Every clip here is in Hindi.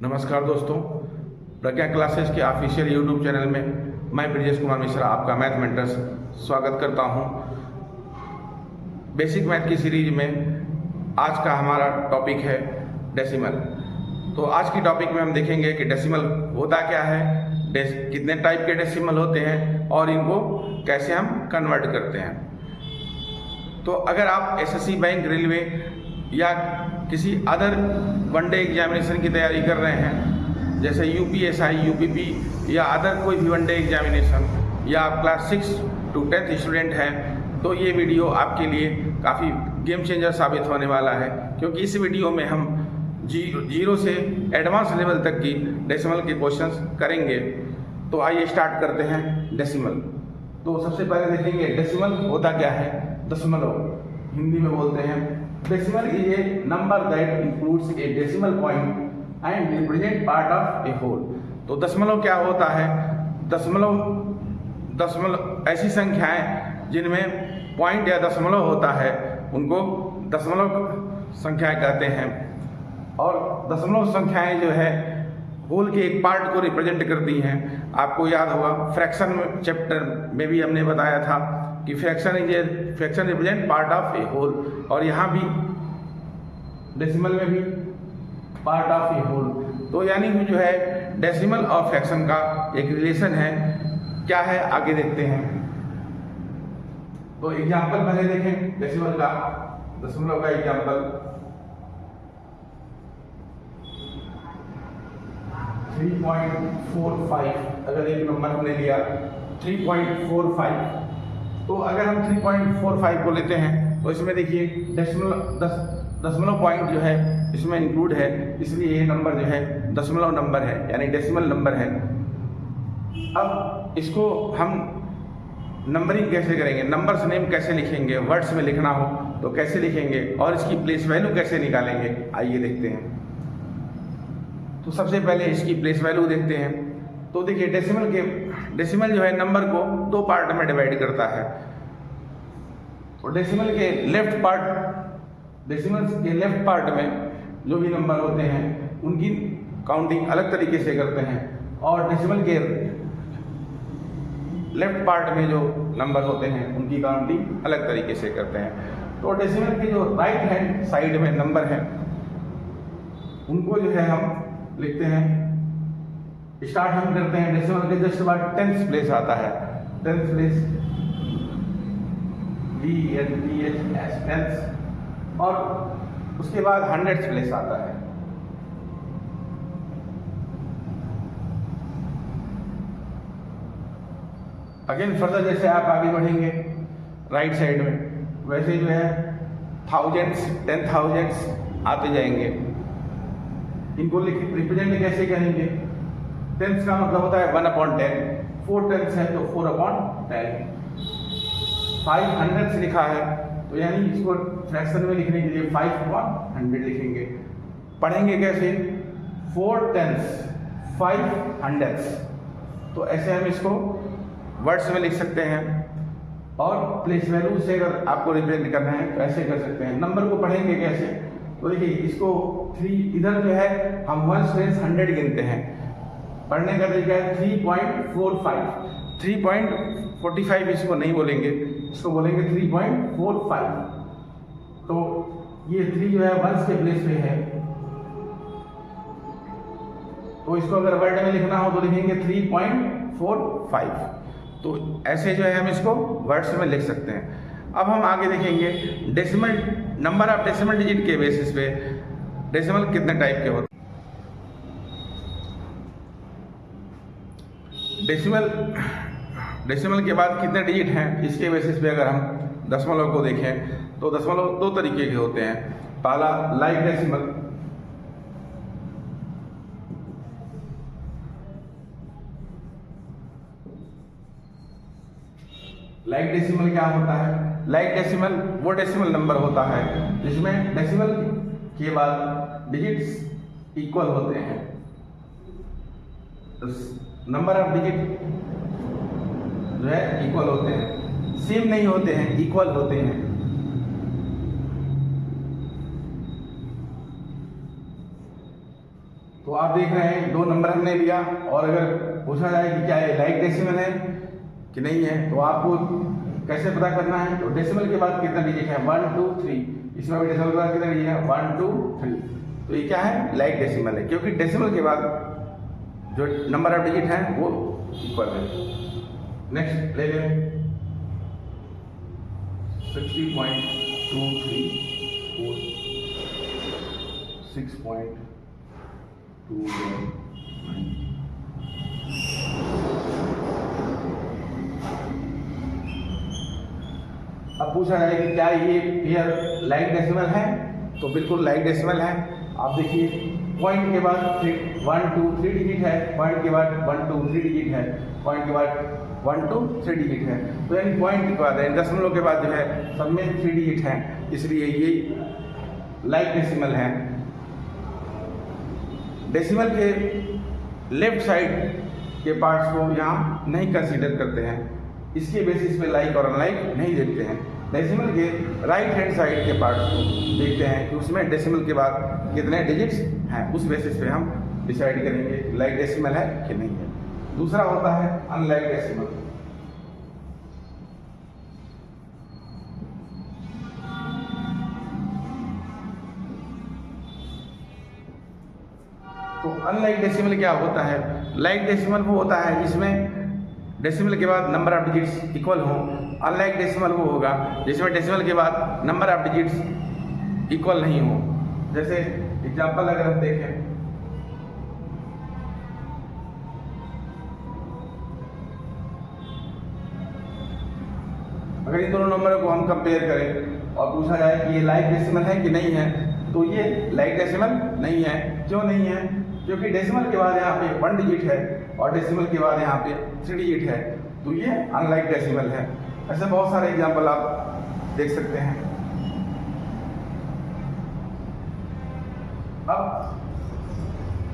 नमस्कार दोस्तों, प्रज्ञा क्लासेस के ऑफिशियल यूट्यूब चैनल में मैं ब्रजेश कुमार मिश्रा आपका मैथ मेंटर्स स्वागत करता हूं। बेसिक मैथ की सीरीज में आज का हमारा टॉपिक है डेसिमल। तो आज की टॉपिक में हम देखेंगे कि डेसिमल होता क्या है, कितने टाइप के डेसिमल होते हैं और इनको कैसे हम कन्वर्ट करते हैं। तो अगर आप एसएससी, बैंक, रेलवे या किसी अदर वनडे एग्जामिनेशन की तैयारी कर रहे हैं, जैसे यूपीएसआई, यूपीपी या अदर कोई भी वनडे एग्जामिनेशन, या आप क्लास 6 to 10th स्टूडेंट हैं, तो ये वीडियो आपके लिए काफ़ी गेम चेंजर साबित होने वाला है, क्योंकि इस वीडियो में हम जीरो से एडवांस लेवल तक की डेसिमल के क्वेश्चंस करेंगे। तो आइए स्टार्ट करते हैं डेसिमल। तो सबसे पहले देखेंगे डेसिमल होता क्या है। दशमलव हिंदी में बोलते हैं। Decimal is a number that includes a decimal point and represent part of a whole. तो दशमलव क्या होता है? दशमलव ऐसी संख्याएं जिनमें पॉइंट या दशमलव होता है उनको दशमलव संख्याएं कहते हैं। और दशमलव संख्याएं जो है होल के एक पार्ट को रिप्रेजेंट करती हैं। आपको याद होगा फ्रैक्शन चैप्टर में भी हमने बताया था कि fraction represent part of a whole, और यहाँ भी डेसिमल में भी पार्ट ऑफ ए होल। तो यानी कि जो है डेसिमल और फ्रैक्शन का एक रिलेशन है। क्या है आगे देखते हैं। तो एग्जाम्पल पहले देखें डेसिमल का, दशमलव का एग्जाम्पल 3.45। अगर एक नंबर हमने लिया 3.45, तो अगर हम 3.45 को लेते हैं तो इसमें देखिए दशमलव पॉइंट जो है इसमें इंक्लूड है, इसलिए ये नंबर जो है दशमलव नंबर है, यानी डेसिमल नंबर है। अब इसको हम नंबरिंग कैसे करेंगे, नंबर्स नेम कैसे लिखेंगे, वर्ड्स में लिखना हो तो कैसे लिखेंगे, और इसकी प्लेस वैल्यू कैसे निकालेंगे, आइए देखते हैं। तो सबसे पहले इसकी प्लेस वैल्यू देखते हैं। तो देखिए डेसिमल जो है नंबर को दो पार्ट में डिवाइड करता है। तो डेसिमल के लेफ्ट पार्ट में जो भी नंबर होते हैं उनकी काउंटिंग अलग तरीके से करते हैं, और डेसिमल के लेफ्ट पार्ट में जो नंबर होते हैं उनकी काउंटिंग अलग तरीके से करते हैं। तो डेसिमल के जो राइट हैंड साइड में नंबर हैं उनको जो है हम लिखते हैं। स्टार्ट हम करते हैं डेसिमल के जस्ट बाद 10th प्लेस आता है, 10th प्लेस DNTHS, और उसके बाद 100th प्लेस आता है। अगेन फर्दर जैसे आप आगे बढ़ेंगे राइट साइड में, वैसे जो है थाउजेंड्स, 10,000s आते जाएंगे। इनको रिप्रेजेंट कैसे करेंगे? टेंस का मतलब होता है 1/10, 4 टेंस है तो 4/10। 500 लिखा है तो यानी इसको फ्रैक्शन में लिखने के लिए 5/100 लिखेंगे। पढ़ेंगे कैसे? 4 टेंस 500, तो ऐसे हम इसको वर्ड्स में लिख सकते हैं। और प्लेस वैल्यू से अगर आपको रिप्रेजेंट करना है तो ऐसे कर सकते हैं। नंबर को पढ़ेंगे कैसे? तो देखिए इसको 3 इधर जो है हम 1 से 100 गिनते हैं। पढ़ने का तरीका है 3.45, 3.45 इसको नहीं बोलेंगे, इसको बोलेंगे 3.45। तो ये 3 जो है 1 के प्लेस पे है, तो इसको अगर वर्ड में लिखना हो तो लिखेंगे 3.45। तो ऐसे जो है हम इसको वर्ड्स में लिख सकते हैं। अब हम आगे देखेंगे decimal number of decimal digit के बेसिस पे डेसिमल कितने टाइप के होते हैं। डेसिमल के बाद कितने डिजिट हैं इसके बेसिस पे अगर हम दशमलव को देखें तो दशमलव दो तरीके के होते हैं। पहला लाइक डेसिमल, लाइक डेसिमल क्या होता है? लाइक डेसिमल वो डेसिमल नंबर होता है जिसमें डेसिमल के बाद डिजिट्स इक्वल होते हैं। नंबर ऑफ डिजिट जो है इक्वल होते हैं, सेम नहीं होते हैं, इक्वल होते हैं। तो आप देख रहे हैं 2 नंबर हमने लिया, और अगर पूछा जाए कि क्या ये लाइक डेसिमल है कि नहीं है, तो आपको कैसे पता करना है? तो डेसिमल के बाद कितना डिजिट है? 1 2 3। इसमें भी डेसिमल के बाद कितना डिजिट है? 1 2 3। तो ये क्या है? लाइक डेसिमल है, क्योंकि डेसिमल के बाद जो नंबर ऑफ डिजिट है वो इक्वल है। नेक्स्ट ले लें 60.234 6.209। अब पूछा जाए कि क्या ये पेयर लाइक डेसिमल है? तो बिल्कुल लाइक डेसिमल है। आप देखिए पॉइंट के बाद 1 2 3 डिजिट है, पॉइंट के बाद 1 2 3 डिजिट है, पॉइंट के बाद 1 2 3 डिजिट है। तो यानी पॉइंट के बाद दशमलव के बाद जो है सब में 3 डिजिट है, इसलिए ये लाइक डेसिमल है। डेसिमल के लेफ्ट साइड के पार्ट्स को यहाँ नहीं कंसीडर करते हैं, इसके बेसिस पे लाइक और अनलाइक नहीं देखते हैं। डेसिमल के राइट हैंड साइड के पार्ट्स को देखते हैं कि उसमें डेसिमल के बाद कितने डिजिट्स हैं, उस बेसिस पे हम डिसाइड करेंगे लाइक डेसिमल है कि नहीं है। दूसरा होता है अनलाइक डेसिमल। तो अनलाइक डेसिमल क्या होता है? लाइक डेसिमल वो होता है जिसमें डेसिमल के बाद नंबर ऑफ डिजिट्स इक्वल हो। अनलाइक डेसिमल वो होगा जिसमें डेसिमल के बाद नंबर ऑफ डिजिट्स इक्वल नहीं हो। जैसे एग्जांपल अगर हम देखें, अगर इन दोनों नंबरों को हम कंपेयर करें और पूछा जाए कि ये लाइक डेसिमल है कि नहीं है, तो ये लाइक डेसिमल नहीं है। क्यों नहीं है? क्योंकि डेसिमल के बाद यहाँ पे 1 डिजिट है और डेसिमल के बाद यहाँ पे 3 डिजिट है, तो ये अनलाइक डेसिमल है। ऐसे बहुत सारे एग्जांपल आप देख सकते हैं। अब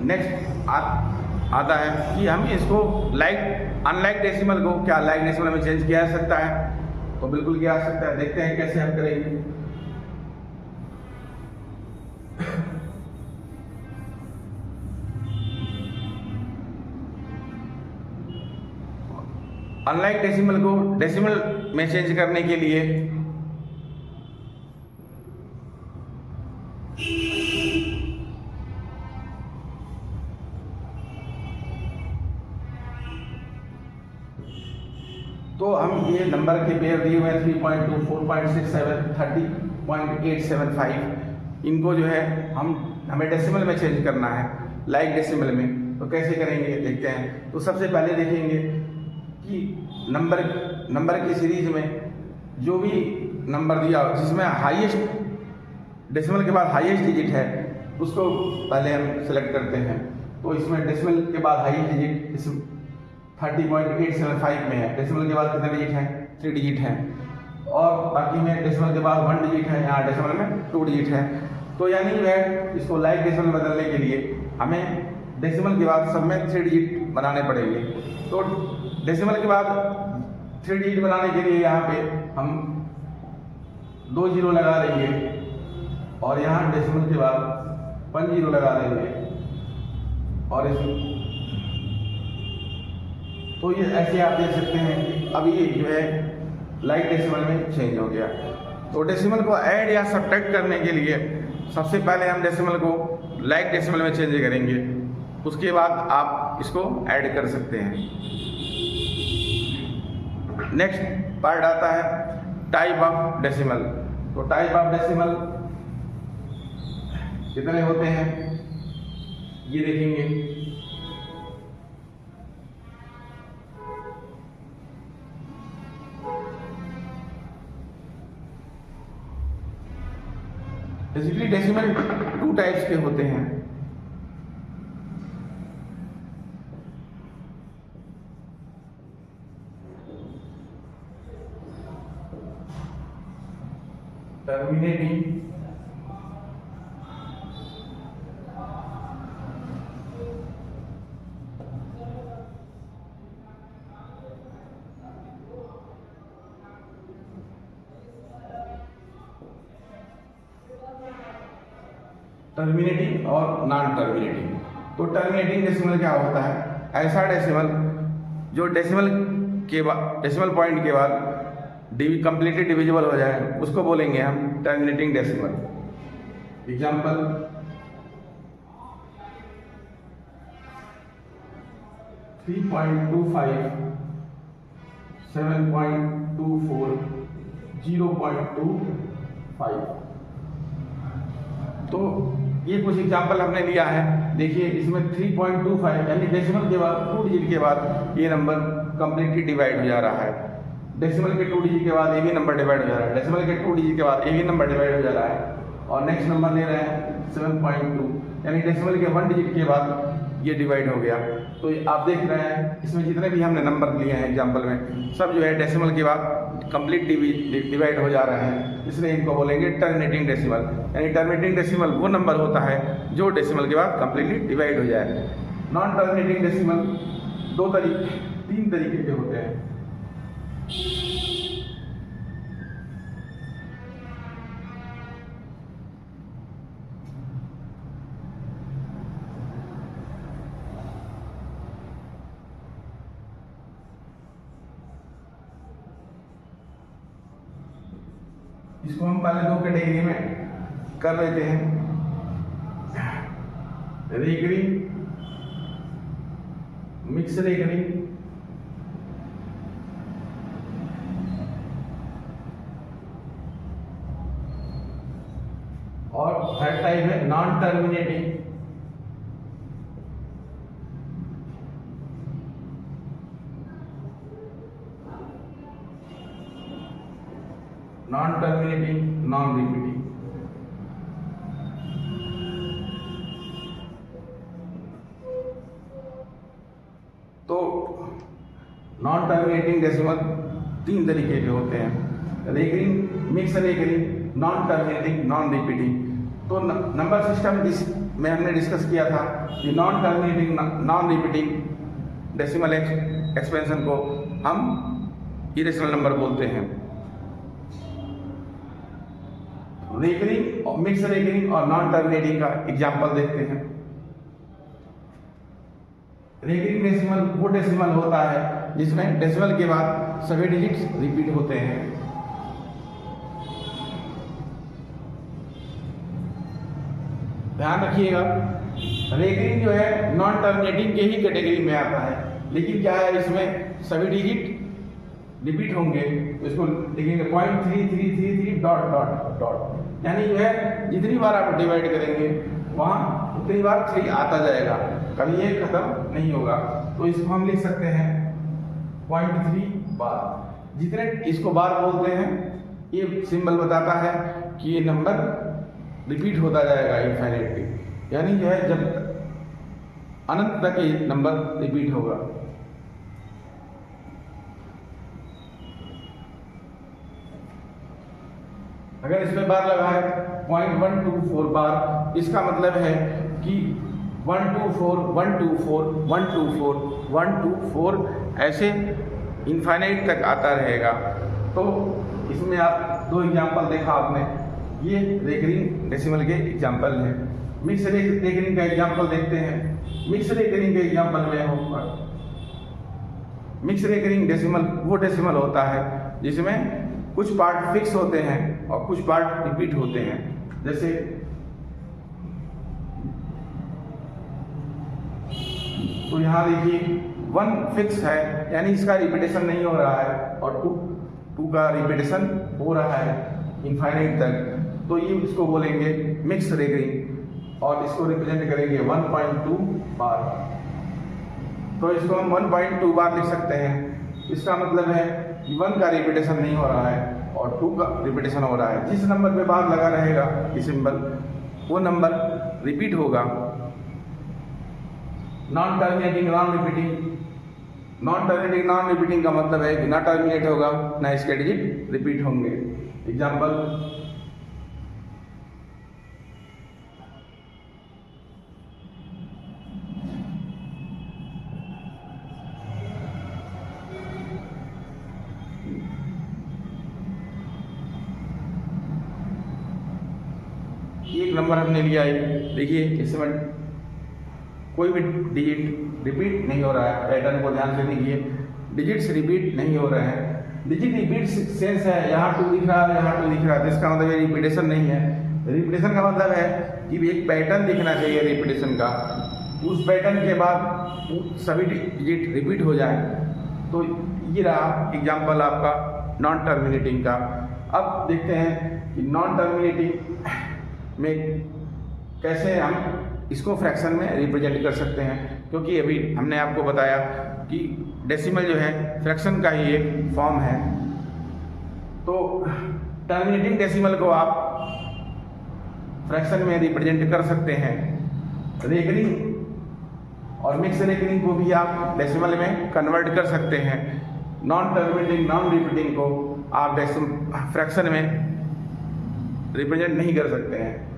नेक्स्ट आता है कि हम इसको अनलाइक डेसिमल को क्या लाइक डेसिमल में चेंज किया जा सकता है? तो बिल्कुल किया जा सकता है। देखते हैं कैसे हम करेंगे। अनलाइक डेसिमल को डेसिमल में चेंज करने के लिए तो हम ये नंबर के पेयर दिए हुए हैं 3.2 4.67 30.875, इनको जो है हमें डेसिमल में चेंज करना है लाइक डेसिमल में। तो कैसे करेंगे देखते हैं। तो सबसे पहले देखेंगे कि नंबर की सीरीज में जो भी नंबर दिया हो जिसमें हाईएस्ट डेसिमल के बाद हाईएस्ट डिजिट है उसको पहले हम सेलेक्ट करते हैं। तो इसमें डेसिमल के बाद हाईएस्ट डिजिट इस 30.875 में है। डेसिमल के बाद कितने डिजिट हैं? 3 डिजिट हैं। और बाकी में डेसिमल के बाद 1 डिजिट है, यहाँ डेसिमल में 2 डिजिट है। तो यानी वह इसको लाइक डेसिमल में बदलने के लिए हमें डेसिमल के बाद सब में 3 डिजिट बनाने पड़ेंगे। तो डेसिमल के बाद 3 डिजिट बनाने के लिए यहाँ पे हम 2 जीरो लगा देंगे और यहाँ डेसिमल के बाद 1 जीरो लगा देंगे और तो ये ऐसे आप देख सकते हैं कि अब ये जो है लाइक डेसिमल में चेंज हो गया। तो डेसिमल को ऐड या सब्ट्रैक्ट करने के लिए सबसे पहले हम डेसिमल को लाइक डेसिमल में चेंज करेंगे, उसके बाद आप इसको ऐड कर सकते हैं। नेक्स्ट पार्ट आता है टाइप ऑफ डेसिमल। तो टाइप ऑफ डेसिमल कितने होते हैं ये देखेंगे। बेसिकली डेसिमल 2 टाइप्स के होते हैं। टर्मिनेटिंग और नॉन टर्मिनेटिंग। तो टर्मिनेटिंग डेसिमल क्या होता है? ऐसा डेसिमल जो डेसिमल पॉइंट के बाद कंप्लीटली डिविजिबल हो जाए, उसको बोलेंगे हम टर्मिनेटिंग डेसिमल। एग्जाम्पल, 3.25, 7.24, 0.25। तो ये कुछ एग्जाम्पल हमने लिया है। देखिए इसमें 3.25 यानी डेसिमल के बाद 2 डिजिट के बाद ये नंबर कंप्लीटली डिवाइड हो जा रहा है। डेसिमल के 2 डिजिट के बाद ये भी नंबर डिवाइड हो जा रहा है। डेसिमल के 2 डिजिट के बाद ये भी नंबर डिवाइड हो जा रहा है। और नेक्स्ट नंबर ले रहे हैं 7.2 यानी डेसिमल के 1 डिजिट के बाद ये डिवाइड हो गया। तो आप देख रहे हैं इसमें जितने भी हमने नंबर लिए हैं एग्जाम्पल में, सब जो है डेसिमल के बाद कंप्लीट डिवाइड हो जा रहे हैं, इसलिए इनको बोलेंगे टर्मिनेटिंग डेसिमल। यानी टर्मिनेटिंग डेसिमल वो नंबर होता है जो डेसिमल के बाद कंप्लीटली डिवाइड हो जाए। नॉन टर्मिनेटिंग डेसिमल 3 तरीके के होते हैं। इसको हम पहले 2 कैटेगरी में कर लेते हैं, रिकरिंग, मिक्स रिकरिंग और थर्ड टाइप है non terminating. Non terminating, non repeating. तो नॉन टर्मिनेटिंग डेसिमल 3 तरीके के होते हैं, recurring, mix recurring, non terminating, non repeating. तो नंबर सिस्टम में हमने डिस्कस किया था कि non terminating, non repeating decimal expansion को हम इरेशनल नंबर बोलते हैं। रिकरिंग और मिक्स रिकरिंग और नॉन टर्मिनेटिंग का एग्जाम्पल देखते हैं। रिकरिंग डेसिमल वो डेसिमल होता है जिसमें डेसिमल के बाद सभी डिजिट्स रिपीट होते हैं। ध्यान रखिएगा, रिकरिंग जो है नॉन टर्मिनेटिंग के ही कैटेगरी में आता है, लेकिन क्या है इसमें सभी डिजिट रिपीट होंगे। इसको लिखेंगे 0.3333 डॉट डॉट डॉट, यानी जो है जितनी बार आप डिवाइड करेंगे वहाँ उतनी बार 3 आता जाएगा, कभी ये खत्म नहीं होगा। तो इसको हम लिख सकते हैं 0.3 बार। जितने इसको बार बोलते हैं, ये सिंबल बताता है कि ये नंबर रिपीट होता जाएगा इनफाइनाइटली, यानी जो है जब अनंत तक ये नंबर रिपीट होगा। अगर इसमें बार लगा है 0.124 बार, इसका मतलब है कि 124 124 124 124 ऐसे इनफाइनाइट तक आता रहेगा। तो इसमें आप 2 एग्जाम्पल देखा आपने, ये रिकरिंग डेसिमल के एग्जाम्पल हैं। मिक्स रिकरिंग का एग्जाम्पल देखते हैं। मिक्स रिकरिंग के एग्जाम्पल में होगा, मिक्स रिकरिंग डेसिमल वो डेसिमल होता है जिसमें कुछ पार्ट फिक्स होते हैं और कुछ पार्ट रिपीट होते हैं। जैसे तो यहाँ देखिए 1 फिक्स है, यानी इसका रिपीटेशन नहीं हो रहा है, और 2 का रिपीटेशन हो रहा है इनफाइनाइट तक। तो ये इसको बोलेंगे मिक्स रिकरिंग, और इसको रिप्रेजेंट करेंगे 1.2 बार। तो इसको हम 1.2 बार लिख सकते हैं। इसका मतलब है कि 1 का रिपीटेशन नहीं हो रहा है और 2 का रिपीटेशन हो रहा है। जिस नंबर पे बार लगा रहेगा ये सिंबल, वो नंबर रिपीट होगा। Non terminating, non repeating. Non terminating, non repeating का मतलब है कि ना टर्मिनेट होगा ना इसके डिजिट रिपीट होंगे। एग्जाम्पल, एक नंबर हमने लिया है, देखिए इसमें कोई भी डिजिट रिपीट नहीं हो रहा है। पैटर्न को ध्यान से देखिए, डिजिट्स रिपीट नहीं हो रहे हैं। डिजिट रिपीट सेंस है, यहाँ 2 दिख रहा है, यहाँ 2 दिख रहा है, तो इसका मतलब ये रिपीटेशन नहीं है। रिपीटेशन का मतलब है कि एक पैटर्न दिखना चाहिए रिपीटेशन का, उस पैटर्न के बाद सभी डिजिट रिपीट हो जाए। तो ये रहा एग्जाम्पल आपका नॉन टर्मिनेटिंग का। अब देखते हैं कि नॉन टर्मिनेटिंग में कैसे हम इसको फ्रैक्शन में रिप्रेजेंट कर सकते हैं, क्योंकि अभी हमने आपको बताया कि डेसिमल जो है फ्रैक्शन का ही एक फॉर्म है। तो टर्मिनेटिंग डेसिमल को आप फ्रैक्शन में रिप्रेजेंट कर सकते हैं। रेकरिंग और मिक्स रेकरिंग को भी आप डेसिमल में कन्वर्ट कर सकते हैं। नॉन टर्मिनेटिंग नॉन रिपीटिंग को आप फ्रैक्शन में रिप्रेजेंट नहीं कर सकते हैं।